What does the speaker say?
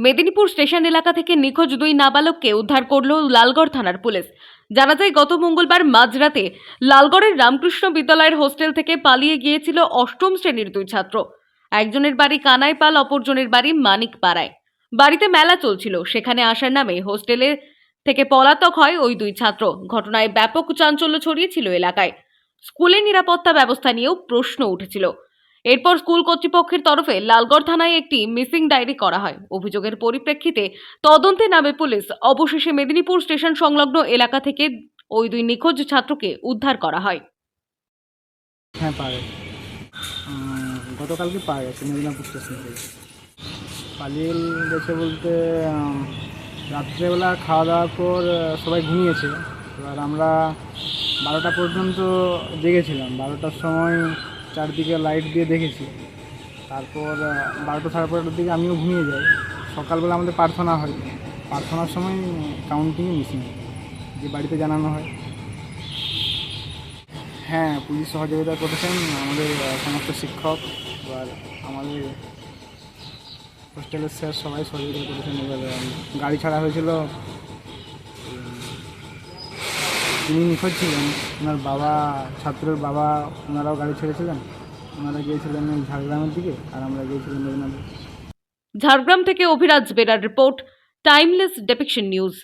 Medinipur station এলাকা থেকে নিখোঁজ দুই নাবালককে উদ্ধার করল লালগড় থানার পুলিশ। জানা যায় গত মঙ্গলবার মাঝরাতে লালগড়ের রামকৃষ্ণ বিদ্যালয়ের হোস্টেল থেকে পালিয়ে গিয়েছিল অষ্টম শ্রেণীর দুই ছাত্র। একজনের বাড়ি কানাইপাল, অপরজনের বাড়ি মানিকপাড়ায়। বাড়িতে মেলা চলছিল, সেখানে আসার নামে হোস্টেলে থেকে পলাতক হয় ওই দুই ছাত্র। ঘটনায় ব্যাপক চাঞ্চল্য ছড়িয়েছিল এলাকায়। স্কুলের নিরাপত্তা ব্যবস্থা নিয়েও প্রশ্ন উঠেছিল। এরপর স্কুল কর্তৃপক্ষের তরফে লালগড় থানায় একটি মিসিং ডায়েরি করা হয়। অভিযোগের পরিপ্রেক্ষিতে তদন্তে নামে পুলিশ। অবশেষে মেদিনীপুর স্টেশন সংলগ্ন এলাকা থেকে ওই দুই নিখোঁজ ছাত্রকে উদ্ধার করা হয়। হ্যাঁ, পাওয়া গেছে। গতকালকে পাওয়া গেছে মেদিনীপুর স্টেশন থেকে। পালিয়ে গেছে বলতে রাত্রেবেলা খাওয়া দাওয়ার পর সবাই ঘুমিয়েছে। এবার আমরা 12টা পর্যন্ত জেগেছিলাম। 12টার সময় চারদিকে লাইট দিয়ে দেখেছি। তারপর 12টা সাড়ে 12টার দিকে আমিও ঘুমিয়ে যাই। সকালবেলা আমাদের প্রার্থনা হয়, প্রার্থনার সময় কাউন্টিংয়ে মিসিং যে বাড়িতে জানানো হয়। হ্যাঁ, পুলিশ সহযোগিতা করেছেন, আমাদের সমস্ত শিক্ষক, এবার আমাদের হোস্টেলের স্যার সবাই সহযোগিতা করেছেন। এবার গাড়ি ছাড়া হয়েছিল, তিনি নিখোঁজ ছিলেন, ওনার বাবা, ছাত্রের বাবা, ওনারাও গাড়ি ছেড়েছিলেন। ওনারা গিয়েছিলেন ঝাড়গ্রামের দিকে, আর আমরা গিয়েছিলাম মেদিনীপুর। ঝাড়গ্রাম থেকে Abhiraj Bera report, timeless depiction news.